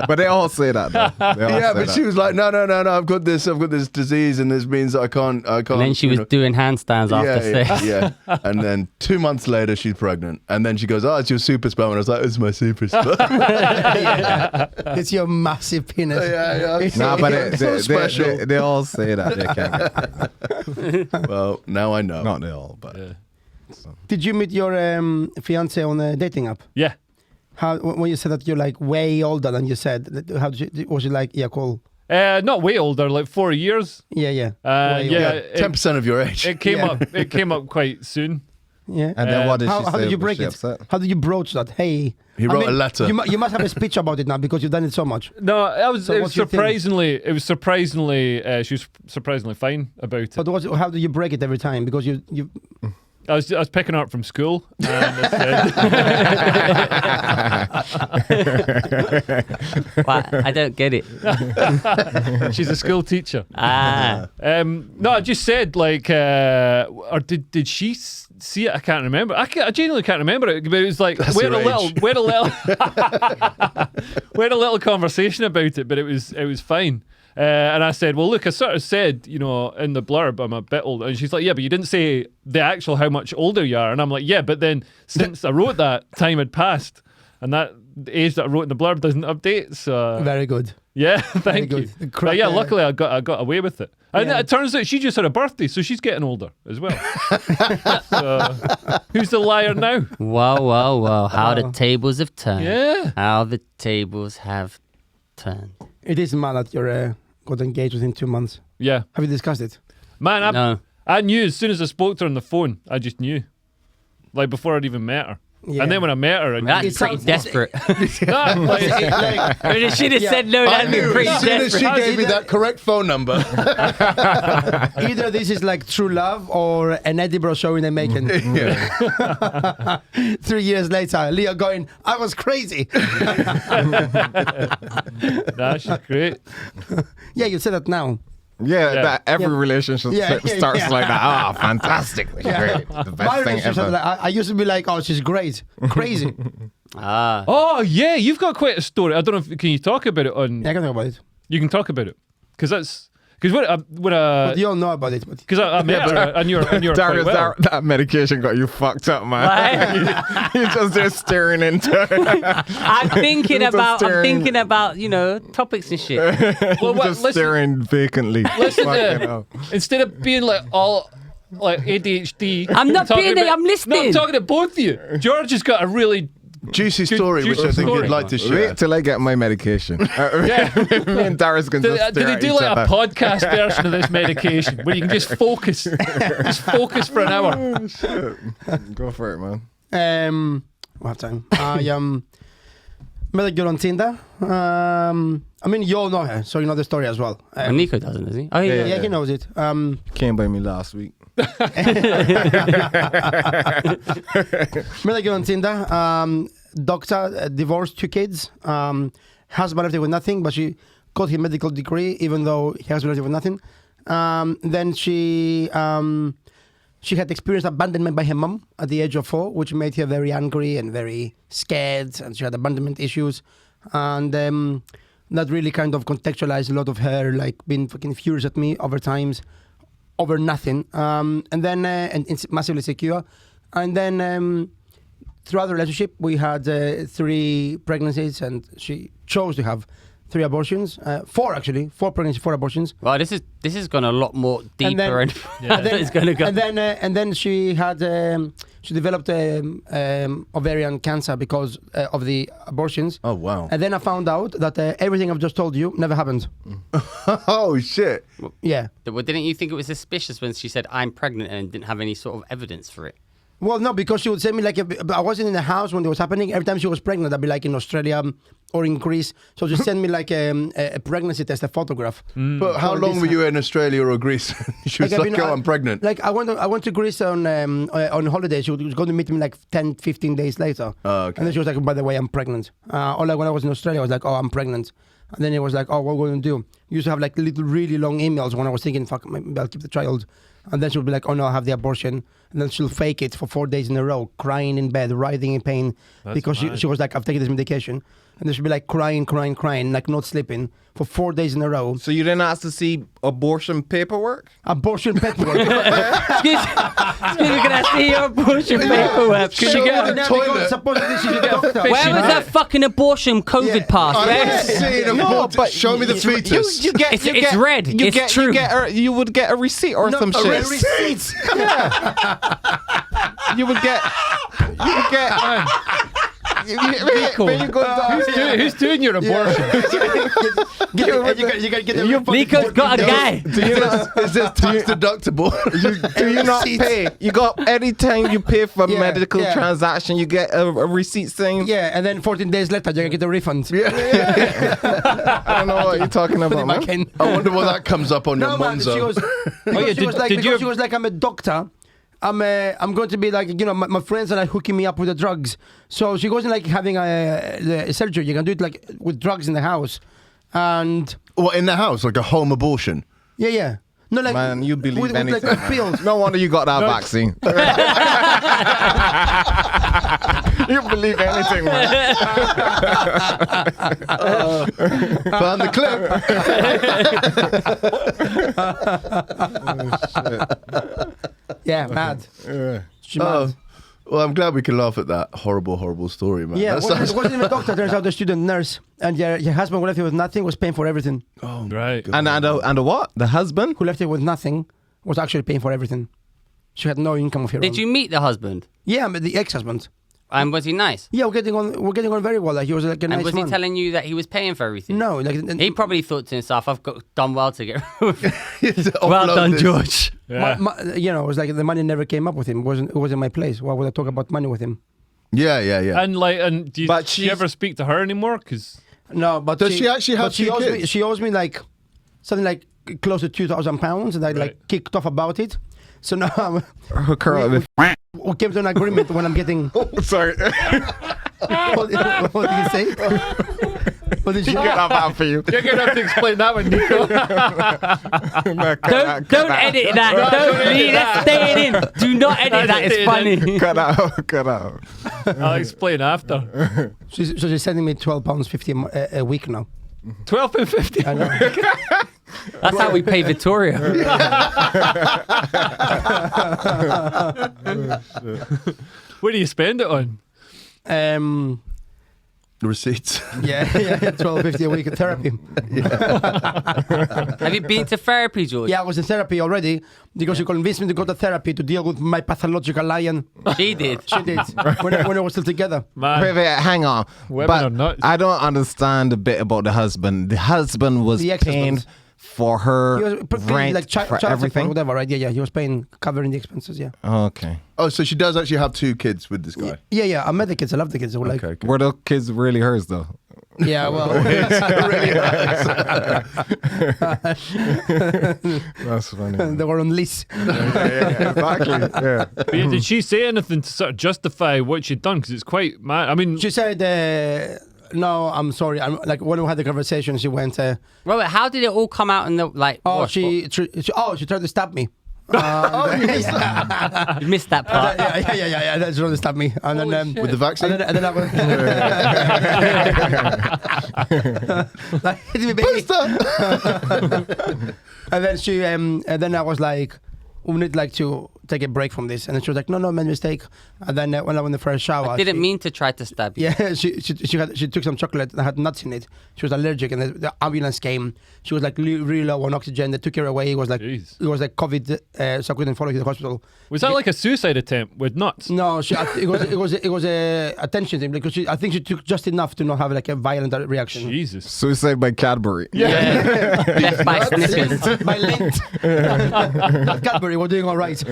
But they all say that, though. They all Yeah, say but that. she was like, no, I've got this disease, and this means that I can't. And then she was doing handstands after sex. Yeah. And then 2 months later, she's pregnant, and then she goes, "Oh, it's your super sperm," and I was like, "It's my super sperm." It's your massive penis. yeah. Nah, but so special. they all say that. They can't get Well, now I know. Not they all, but Did you meet your fiance on a dating app? Yeah. How when you said that you're like way older than you said? How did you, was it like? Yeah, cool. Not way older, like 4 years. Yeah. Way Yeah. older. 10% of your age. It came Yeah. up. It came up quite soon. Yeah. And then what did she How say? did you Was break she it? upset? How did you broach that? Hey, He wrote a letter. You must have a speech about it now because you've done it so much. No, I was. So It was what's your thing? surprisingly. It was surprisingly. She was surprisingly fine about it. But how do you break it every time? Because you I was picking her up from school, and I said, Well, I don't get it. she's a school teacher. Ah. No, I just said like, or did she see it? I can't remember. I genuinely can't remember it. But it was like That's we had your a little, age. we had a little conversation about it, but it was fine. And I said, well, look, I sort of said, in the blurb, I'm a bit older. And she's like, yeah, but you didn't say the actual how much older you are. And I'm like, yeah, but then since I wrote that, time had passed. And that the age that I wrote in the blurb doesn't update. So very good. yeah, thank you. good. But yeah, luckily I got away with it. And Yeah. it turns out she just had a birthday, so she's getting older as well. So, who's the liar now? Whoa. How the tables have turned. Yeah. How the tables have turned. It is mad that you're got engaged within 2 months. Yeah. Have you discussed it? Man, No. I knew as soon as I spoke to her on the phone, I just knew. Like before I'd even met her. Yeah. And then when I met her, I knew. That's It pretty sounds- desperate. Nah, like, I mean, if she'd have said no, I that'd be knew pretty as soon as she desperate. gave me that correct phone number. Either this is like true love or an Edinburgh show in the making. 3 years later, Leo going, I was crazy. nah, she's great. Yeah, you said that now. Yeah, Yeah. that every relationship starts like that. Ah, fantastic. Great. The My best thing relationship, ever. like, I used to be like, oh, she's great, crazy. Ah. Oh yeah, you've got quite a story. I don't know if can you talk about it on. Yeah, I can talk about it. You can talk about it because that's because when But you all know about it. But because I met her and you're quite Darius, well. that medication got you fucked up, man. You're just there staring into it. I'm thinking Just about staring. topics and shit. Well, what, Just listen, staring vacantly. listen Fucking to, hell. instead of being like all like ADHD. I'm not talking being it, I'm listening. No, I'm talking to both of you. George has got a really Juicy story, which I think story. you'd like to share. Wait till I get my medication. Me and Darius can just Did stare they at do each like other. a podcast version of this medication where you can just focus for an hour? Oh, shit. Go for it, man. we have time. I met a girl on Tinder. I mean, you all know her, so you know the story as well. And Nico doesn't, does he? Oh yeah. Yeah, he knows it. Came by me last week. Met a girl on Tinder. Doctor, divorced, 2 kids. Husband left her with nothing, but she got her medical degree, even though he has left her with nothing. Then she had experienced abandonment by her mum at the age of 4, which made her very angry and very scared, and she had abandonment issues. And that really kind of contextualized a lot of her, like, being fucking furious at me over nothing. And it's massively secure. And then throughout the relationship, we had 3 pregnancies, and she chose to have 3 abortions. 4 actually, 4 pregnancies, 4 abortions. Well, this is gone a lot more deeper and it's going to go. And then she had she developed ovarian cancer because of the abortions. Oh, wow. And then I found out that everything I've just told you never happened. Oh, shit. Yeah. Well, didn't you think it was suspicious when she said I'm pregnant and didn't have any sort of evidence for it? Well, no, because she would send me I wasn't in the house when it was happening. Every time she was pregnant, I'd be like in Australia or in Greece. So she sent me like a pregnancy test, a photograph. But how long were you in Australia or Greece? She was like, I'm pregnant. Like I went to Greece on holiday. She was going to meet me like 10, 15 days later. Oh, okay. And then she was like, by the way, I'm pregnant. Or like when I was in Australia, I was like, oh, I'm pregnant. And then it was like, oh, what are we going to do? We used to have like little really long emails when I was thinking, fuck, maybe I'll keep the child. And then she'll be like, oh no, I have the abortion. And then she'll fake it for 4 days in a row, crying in bed, writhing in pain. Because she was like, I've taken this medication. And then she'll be like crying, like not sleeping for 4 days in a row. So you didn't ask to see abortion paperwork? Abortion paperwork. Excuse me, can I see your abortion paperwork? Could you get the toilet. Supposedly she's a doctor. Where was that fucking abortion COVID pass? I've Where- never seen a photo. Show me the fetus. It's red. It's true. You would get a receipt or some shit. Receipts. You would get. When you go down, Who's doing your abortion? You gotta get the Nico's got a guy. do you not? Is this tax deductible? Do you not Receipts. pay? You got anytime you pay for Yeah, medical yeah. transaction, you get a receipt saying. Yeah, and then 14 days later, you're gonna get a refund. I don't know what you're talking Put about, it back man. in. I wonder what that comes up on No, your man, she Monzo. was, because she was like, did because you- she was like, I'm a doctor. I'm going to be like, you know, my friends are like hooking me up with the drugs. So she wasn't like having a surgery. You can do it like with drugs in the house. And What, in the house? Like a home abortion? yeah. No, like, Man, you believe with, anything. Like, with pills. No wonder you got that vaccine. You believe anything, man. Found the clip. Yeah, mad. She mad. Oh. Well, I'm glad we can laugh at that horrible story, man. Yeah, That well, sounds- it wasn't even a doctor. Turns out the student nurse, and your husband who left you with nothing was paying for everything. Oh, Right. And the what? The husband? Who left you with nothing was actually paying for everything. She had no income of her own. Did you meet the husband? Yeah, but the ex-husband. And was he nice? Yeah, we're getting on very well. Like he was like a nice And was man. he telling you that he was paying for everything? No, like He probably thought to himself, I've done well to get well Offload done, this. George. Yeah. you know, it was like the money never came up with him. It wasn't my place. Why would I talk about money with him? Yeah. And do you, But do you she's- ever speak to her anymore? Because No, but Does she actually have but she two owes kids? me. She owes me like something like close to £2,000, and I Right. like kicked off about it. So now Her current. we came to an agreement when I'm getting. Sorry. What did you say? But it's Get that out for you. You're going to have to explain that one, Nico. Don't edit that. Don't leave that. Stay it in. Do not edit that. It's funny. Cut out. I'll explain after. she's sending me £12.50 a week now. £12.50. I know. That's how we pay Victoria. What do you spend it on? Receipts. Yeah, £12.50 a week of therapy. Have you been to therapy, George? Yeah, I was in therapy already because she convinced me to go to therapy to deal with my pathological lion. She did. She did when I was still together. Man, Wait, hang on. Women but are nuts. I don't understand a bit about the husband. The husband was The ex-husband. paying for her He was paying rent like child for support, everything. whatever, right? Yeah. He was covering the expenses. Yeah. Okay. Oh, so she does actually have 2 kids with this guy. Yeah. I met the kids. I love the kids. They were like, Okay. Were the kids really hers though? yeah, well, That's funny. they were on lease. Exactly. Yeah. but yeah, did she say anything to sort of justify what she'd done? Because it's quite mad. I mean, She said, "No, I'm sorry." Like when we had the conversation, she went, Robert, how did it all come out in the "Oh, wash? she tried to stab me." You missed that part. Yeah. That's trying to stab me, and then With the vaccine? and then I was like, hit me, baby. And then and then I was like, we need like to take a break from this, and then she was like, no, made mistake. And then when I went for a shower, I didn't mean to try to stab you. Yeah, she took some chocolate that had nuts in it. She was allergic, and the ambulance came. She was like really low on oxygen. They took her away. It was like Jeez. COVID, so I couldn't follow her to the hospital. was that like a suicide attempt with nuts? No, it was a attention thing because I think she took just enough to not have like a violent reaction. Jesus. Suicide by Cadbury. Yeah. Left by Snickers. My Lint, not Cadbury, we're doing all right.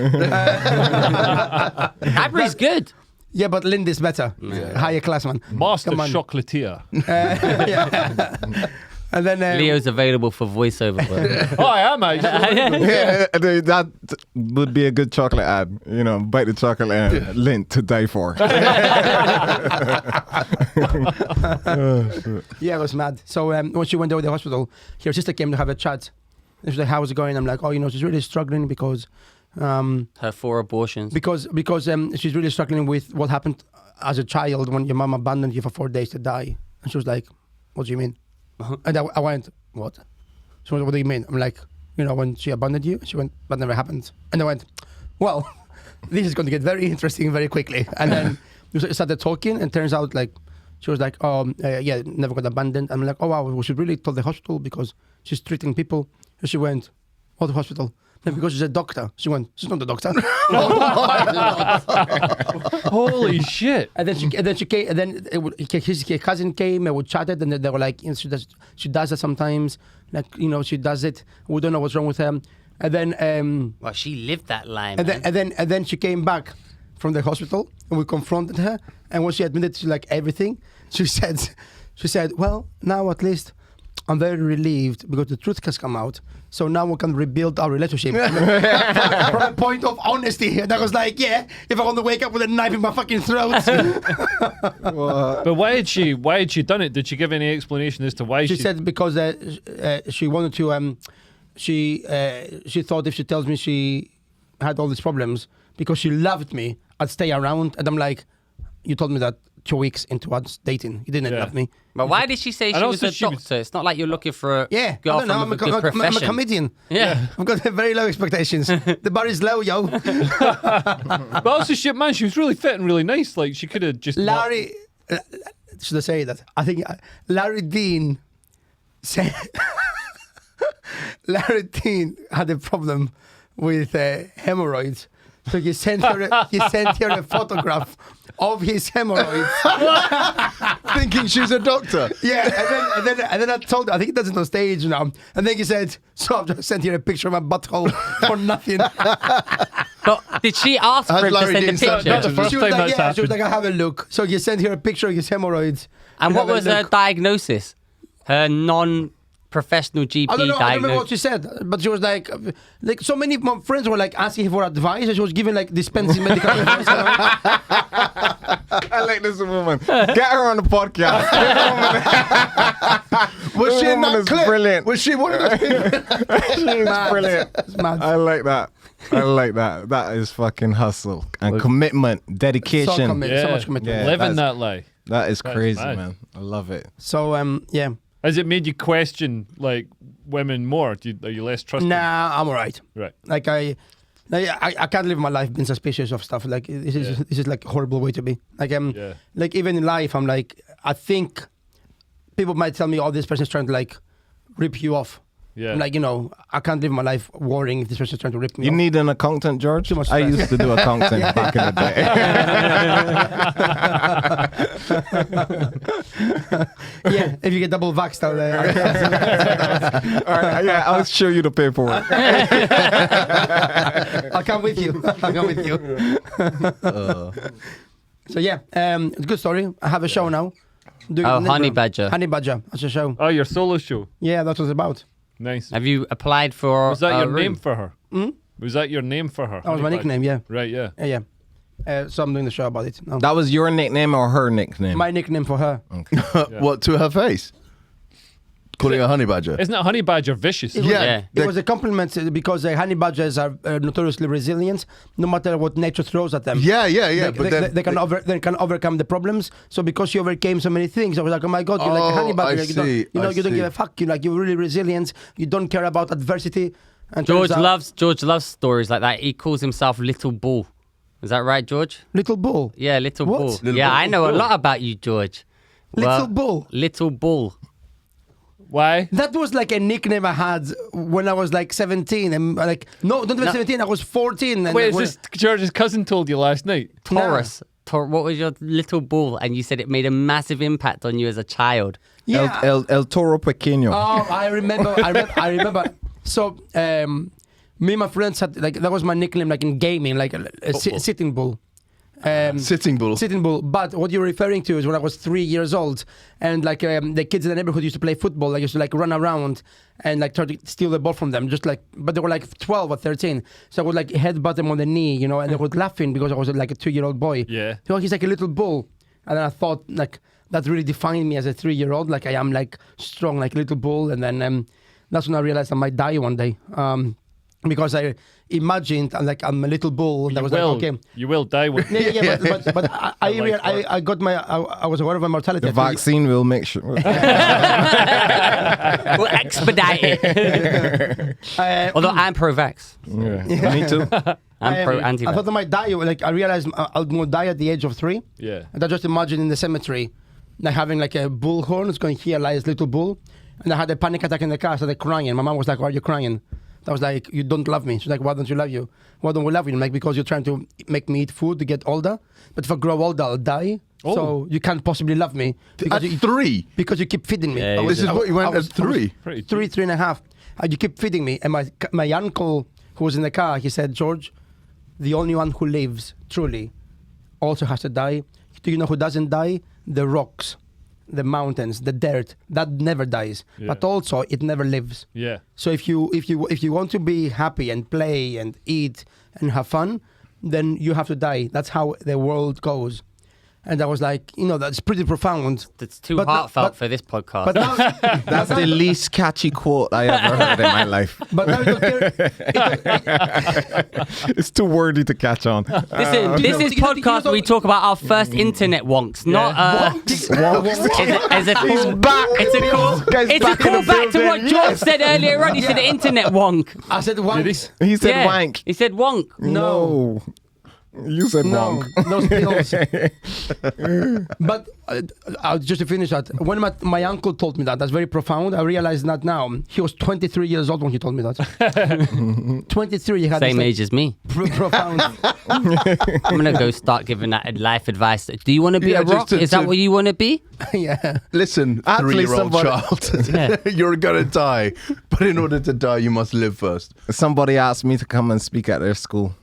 Cadbury's good. Yeah, but Lind is better, higher class man. Master Come on. chocolatier. Yeah. And then Leo's available for voiceover work. Oh, I am actually. Yeah, that would be a good chocolate ad. You know, bite the chocolate and Lint to die for. Yeah, I was mad. So when she went over to the hospital, her sister came to have a chat. And she's like, "How's it going?" I'm like, "Oh, she's really struggling because Her 4 abortions. because she's really struggling with what happened as a child when your mom abandoned you for 4 days to die." And she was like, "What do you mean?" And I went, "What?" She went, "What do you mean?" I'm like, when she abandoned you? She went, "That never happened." And I went, "Well, this is going to get very interesting very quickly." And then we started talking, and turns out like she was like, "Yeah, never got abandoned." I'm like, "Oh wow, we should really tell the hospital because she's treating people." And she went, "What hospital?" And because she's a doctor, she went, "She's not a doctor." Holy shit. And then she came, and then his cousin came, and we chatted, and they were like, she does that sometimes, like she does it. We don't know what's wrong with her. And then Well, she lived that line. and then she came back from the hospital, and we confronted her. And when she admitted to like everything, she said, "Well, now at least I'm very relieved because the truth has come out. So now we can rebuild our relationship." From a point of honesty. And I was like, yeah, if I want to wake up with a knife in my fucking throat. But why had she done it? Did she give any explanation as to why She said because she wanted to, she thought if she tells me she had all these problems, because she loved me, I'd stay around. And I'm like, you told me that 2 weeks into us dating. You didn't love me. But why did she say she was a doctor? It's not like you're looking for a Yeah, I don't girlfriend know. with a good profession. I'm a comedian. Yeah. I've got very low expectations. The bar is low, yo. But also, shit, man, she was really fit and really nice. Like, she could have just... Larry, should I say that? I think Larry Dean said... Larry Dean had a problem with hemorrhoids. So he sent her a photograph of his hemorrhoids. Thinking she's a doctor. Yeah, and then I told her, I think he does it on stage now. And then he said, "So I've just sent you a picture of my butthole for nothing." But did she ask for him to Larry send a Dean said picture? Not the first She was time like, that's yeah, she was happened. like, "I'll have a look." So he sent her a picture of his hemorrhoids. And what Have a was her look. diagnosis? Her non-professional GP I don't know. I don't remember what diagnosis? she said, but she was like so many of my friends were like asking her for advice, and she was giving like dispensing medical advice. I like this woman. Get her on the podcast. Was she in woman that is clip? brilliant. Was she one of those people? She is brilliant. It's mad. I like that. That is fucking hustle and commitment, So dedication. so much commitment. Yeah. Living that's- that lie. That is crazy, mad. man. I love it. So yeah. Has it made you question like women more? Are you less trusting? Nah, I'm alright. Right. Like I can't live my life being suspicious of stuff. Like this is like a horrible way to be. Like Yeah. like even in life, I'm like I think people might tell me, "Oh, this person's trying to like rip you off." Yeah. I'm like, I can't live my life worrying if this person's trying to rip me You off. need an accountant, George? Too much I stress. used to do accounting back in the day. Yeah, if you get double vaxxed, I'll All right, yeah, I'll show you the paperwork. I'll come with you. I'll come with you. So yeah, it's a good story. I have a show now. Doing Oh, it in Honey Edinburgh. Badger. Honey Badger. That's a show. Oh, your solo show. Yeah, that's what it's about. Nice. Have you applied for? Was that a your room? name for her? Was that your name for her? That was my nickname. Yeah, Right. Yeah. yeah. So I'm doing the show about it. No. That was your nickname or her nickname? My nickname for her. What, to her face? Calling her honey badger? Isn't it Honey Badger vicious? Yeah. It was a compliment because honey badgers are notoriously resilient, no matter what nature throws at them. Yeah. They can overcome the problems. So because you overcame so many things, I was like, oh my god, you're like a honey badger. I You don't, see, I you don't see. give a fuck. You're really resilient. You don't care about adversity. And George turns out- loves stories like that. He calls himself Little Bull. Is that right, George? Little bull. Yeah, Little What? Bull. Little yeah, Bull. I know a lot about you, George. Little Bull. Little Bull. Why? That was like a nickname I had when I was like 17. And like, no, don't even 17. I was 14. And Wait, is when- this George's cousin told you last night? Taurus. What was your Little Bull? And you said it made a massive impact on you as a child. Yeah. El Toro Pequeño. Oh, I remember. I remember. So, me and my friends had like that was my nickname, like in gaming, like a sitting bull. Sitting bull. Sitting bull. But what you're referring to is when I was 3 years old, and like the kids in the neighborhood used to play football. I used to like run around and like try to steal the ball from them, just like. But they were like 12 or 13, so I would like headbutt them on the knee, and they would laughing because I was like a 2-year-old boy. Yeah. So he's like a little bull, and then I thought like that really defined me as a 3-year-old. Like I am like strong, like little bull, and then that's when I realized I might die one day. Because I imagined like I'm a little bull, and I was like, okay. You will die one. Yeah, but I got I was aware of my mortality. The vaccine will make sure. We'll expedite it. Although I'm pro-vax. Yeah. Me too. I'm I thought pro-anti-vax. I might die. Like I realized I'll die at the age of 3. Yeah. And I just imagined in the cemetery, like having like a bullhorn. It's going, here lies little bull, and I had a panic attack in the car. I started crying. My mom was like, "Why are you crying?" I was like, "You don't love me." She's like, "Why don't you love you? Why don't we love you?" I'm like, "Because you're trying to make me eat food to get older. But if I grow older, I'll die. Oh. So you can't possibly love me At 3? because you keep feeding me." Yeah, I was- This is I what you went was- at 3? Pretty 3.5. You keep feeding me. And my uncle who was in the car, he said, "George, the only one who lives truly also has to die. Do you know who doesn't die? The rocks, the mountains, the dirt. That never dies. Yeah. But also it never lives. Yeah. So if you want to be happy and play and eat and have fun, then you have to die. That's how the world goes." And I was like, that's pretty profound. It's too But heartfelt but- for this podcast. But now, That's the least catchy quote I ever heard in my life. but now It's too wordy to catch on. Listen, this is you know- podcast where we talk about our first internet wonks, not It's a call. It's a call. Guy's It's a back in the call back to what building, George said earlier on. He said internet wonk. I said once. He said Yeah. wank. He said wonk. No. You said No, wank. no spills. But just to finish that, when my uncle told me that's very profound. I realize that now. He was 23 years old when he told me that. 23, he had Same this, age as me. profound. I'm gonna go start giving that life advice. Do you want to be Yeah, a just rock? to- Is that to- what you want to be? Yeah. Listen, Actually, 3-year-old somebody- child. You're going to die. But in order to die, you must live first. Somebody asked me to come and speak at their school.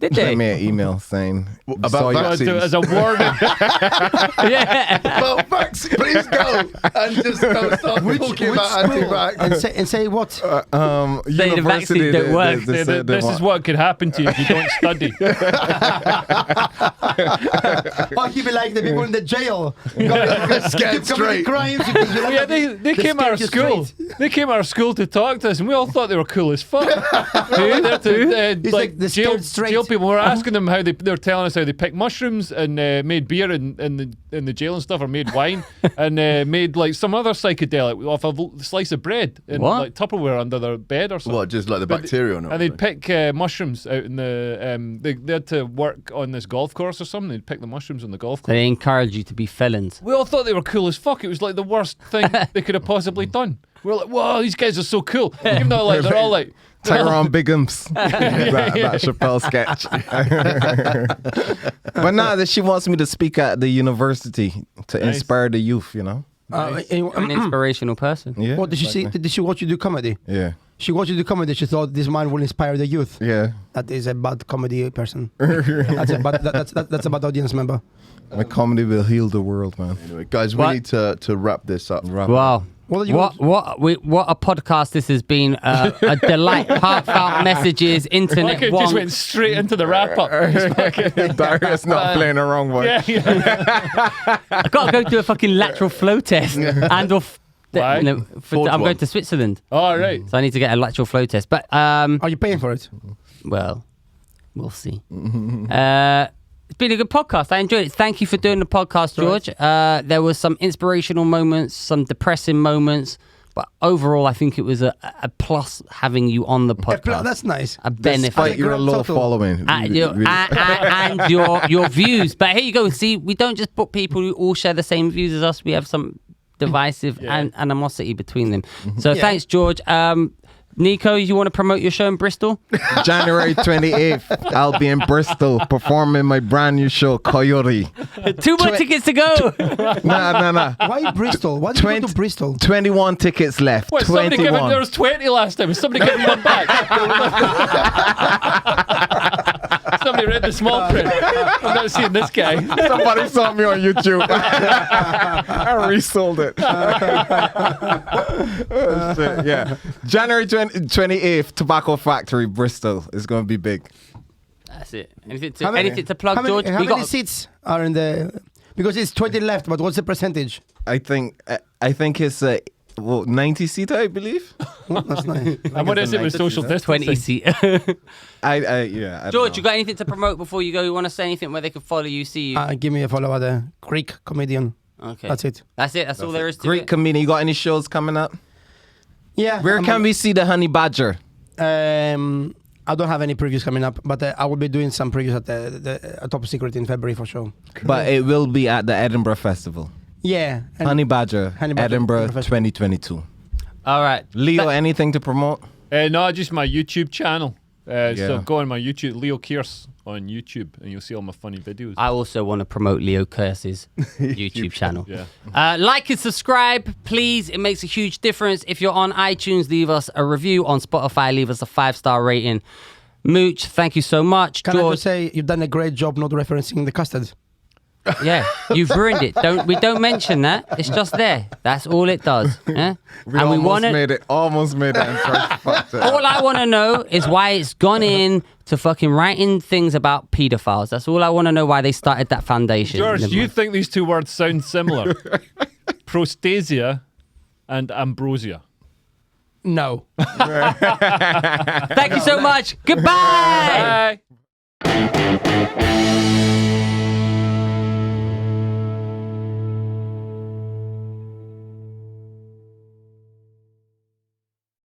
Did Sent they? me an email saying About saw you- vaccines. As a warning. Yeah. Well, vax, please go and just go start talking about anti-vax. And say what? Say the university, vaccine don't work. they said they This is want- what could happen to you if you don't study. Oh, he'd be like the people in the jail. Scared straight. Crimes. Yeah, they came out of school. They came out of school to talk to us, and we all thought they were cool as fuck. They're to, He's like the jail, scared straight. jail people were asking them how they were telling us how they picked mushrooms and made beer in the jail and stuff, or made wine and made like some other psychedelic off a slice of bread in What? like Tupperware under their bed or something. What, just like the But bacteria or not? And they'd pick mushrooms out in the. They had to work on this golf course or something. They'd pick the mushrooms on the golf course. They encourage you to be felons. We all thought they were cool as fuck. It was like the worst thing they could have possibly done. We were like, whoa, these guys are so cool. Even though like they're all like. Tyrone Biggums. that Chappelle sketch. But now that she wants me to speak at the university to Nice. inspire the youth, you know? An inspirational person. Yeah. What did she see? Did she watch you do comedy? Yeah. She watched you do comedy. She thought this man will inspire the youth. Yeah. That is a bad comedy person. That's a bad audience member. My comedy will heal the world, man. Anyway, guys, we What? need to wrap this up. Wow. What are you What a podcast this has been. A delight. Heartfelt messages, internet Fucking just went wonk. straight into the wrap up. Darius not playing the wrong one. Yeah. I've got to go do a fucking lateral flow test. And off. Why? Forge I'm one. going to Switzerland. All right. So I need to get a lateral flow test. But, Are you paying for it? well, we'll see. It's been a good podcast. I enjoyed it. Thank you for doing the podcast, George. There was some inspirational moments, some depressing moments, but overall, I think it was a plus having you on the podcast. That's nice. A benefit. Despite your low Total. following. And your views. But here you go. See, we don't just put people who all share the same views as us. We have some divisive animosity between them. So thanks, George. Nico, you want to promote your show in Bristol? January 28th, I'll be in Bristol performing my brand new show, Coyote. 2 more tickets to go. Nah. Why Bristol? Why did you go to Bristol? 21 tickets left. Wait, somebody gave it, 21. there was 20 last time. Was somebody giving them back? Somebody read the small print. I'm not seeing this guy. Somebody saw me on YouTube. I resold it. Oh, shit, yeah. January 28th, Tobacco Factory, Bristol. It's going to be big. That's it. Anything How to plug, George? How We many got seats are in the? Because it's 20 left, but what's the percentage? I think it's 90 seater, I believe. Oh, that's nice. And what is it with social distancing? 20 seat. I don't George, know. you got anything to promote before you go? You want to say anything where they can follow you, see you? Give me a follow at the Greek comedian. Okay. That's it. That's it. That's all there is to Great it. comedian. You got any shows coming up? Yeah. Where can we see the Honey Badger? I don't have any previews coming up, but I will be doing some previews at the Top Secret in February for sure. But it will be at the Edinburgh Festival. Yeah. and- Honey Badger, Honey Badger, Edinburgh Edinburgh Festival. 2022. All right. Leo, anything to promote? No, just my YouTube channel. So Yeah. go on my YouTube, Leo Kearse on YouTube, and you'll see all my funny videos. I also want to promote Leo Curse's YouTube channel. Yeah. Like and subscribe, please. It makes a huge difference. If you're on iTunes, leave us a review. On Spotify, leave us a 5-star rating. Mooch, thank you so much. Can I George, just say you've done a great job not referencing the custard? yeah, you've ruined it. We don't mention that. It's just there. That's all it does. Yeah? And we want to. Almost made it. And fucked it. All I want to know is why it's gone in to fucking writing things about pedophiles. That's all I want to know, why they started that foundation. George, Never do you mind. think these two words sound similar? Prostasia and ambrosia. No. Thank you so much. Goodbye. Bye.